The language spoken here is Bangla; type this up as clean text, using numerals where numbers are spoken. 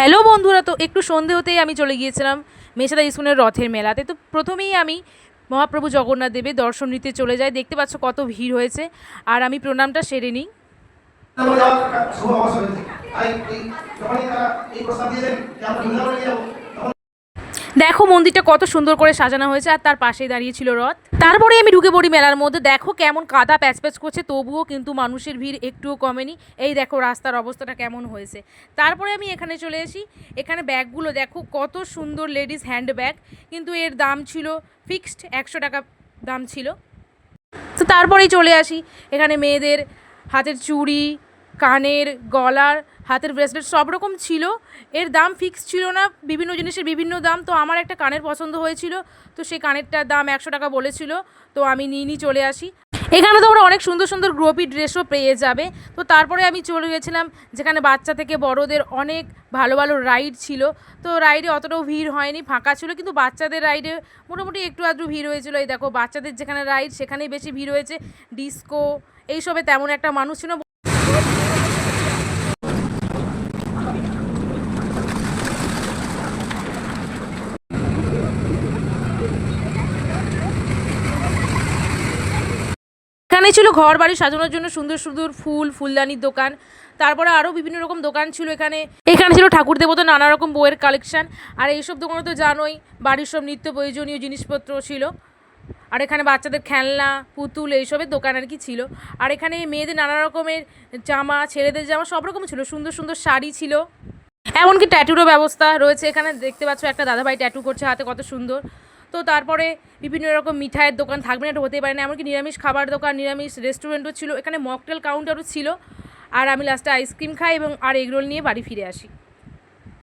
হ্যালো বন্ধুরা, তো একটু সন্ধে হতেই আমি চলে গিয়েছিলাম মেছেদা ইস্কনের রথের মেলাতে। তো প্রথমেই আমি মহাপ্রভু জগন্নাথ দেবের দর্শন নিতে চলে যাই। দেখতে পাচ্ছ কত ভিড় হয়েছে, আর আমি প্রণামটা সেরে নিই। দেখো মন্দিরটা কত সুন্দর করে সাজানো হয়েছে, আর তার পাশেই দাঁড়িয়ে ছিল রথ। তারপরে আমি ঢুকে পড়ি মেলার মধ্যে। দেখো কেমন কাদা প্যাচ প্যাচ করছে, তবুও কিন্তু মানুষের ভিড় একটুও কমেনি। এই দেখো রাস্তার অবস্থাটা কেমন হয়েছে। তারপরে আমি এখানে চলে আসি। এখানে ব্যাগগুলো দেখো কত সুন্দর, লেডিস হ্যান্ড ব্যাগ, কিন্তু এর দাম ছিল ফিক্সড 100 টাকা দাম ছিল। তো তারপরেই চলে আসি এখানে মেয়েদের হাতের চুড়ি, কানের, গলার, হাতের ব্রেসলেট সব রকম ছিল। এর দাম ফিক্স ছিল না, বিভিন্ন জিনিসের বিভিন্ন দাম। তো আমার একটা কানের পছন্দ হয়েছিল, তো সেই কানেরটার দাম 100 টাকা বলেছিল, তো আমি নিয়ে চলে আসি। এখানে তোমরা অনেক সুন্দর সুন্দর গ্রোপি ড্রেসও পেয়ে যাবে। তো তারপরে আমি চলে গেছিলাম যেখানে বাচ্চা থেকে বড়দের অনেক ভালো ভালো রাইড ছিল। তো রাইডে অতটাও ভিড় হয়নি, ফাঁকা ছিল, কিন্তু বাচ্চাদের রাইডে মোটামুটি একটু আধটু ভিড় হয়েছিল। এই দেখো বাচ্চাদের যেখানে রাইড সেখানেই বেশি ভিড় হয়েছে। ডিস্কো এইসবে তেমন একটা মানুষ ছিল। এখানে ছিল ঘর বাড়ি সাজানোর জন্য সুন্দর সুন্দর ফুল, ফুলদানির দোকান। তারপরে আরও বিভিন্ন রকম দোকান ছিল। এখানে এখানে ছিল ঠাকুর দেবতা, নানা রকম বইয়ের কালেকশান। আর এইসব দোকানে তো জানোই বাড়ির সব নিত্য প্রয়োজনীয় জিনিসপত্র ছিল। আর এখানে বাচ্চাদের খেলনা, পুতুল এইসবের দোকান আর কি ছিল। আর এখানে মেয়েদের নানা রকমের জামা, ছেলেদের জামা সব রকম ছিল, সুন্দর সুন্দর শাড়ি ছিল। এমনকি ট্যাটুরও ব্যবস্থা রয়েছে। এখানে দেখতে পাচ্ছ একটা দাদাভাই ট্যাটু করছে হাতে, কত সুন্দর। তো তারপরে বিভিন্ন রকম মিঠাইয়ের দোকান থাকবে না এটা হতেই পারে না, এমনকি নিরামিষ খাবার দোকান, নিরামিষ রেস্টুরেন্টও ছিল। এখানে মকটেল কাউন্টারও ছিল। আর আমি লাস্টে আইসক্রিম খাই এবং আর এগরোল নিয়ে বাড়ি ফিরে আসি।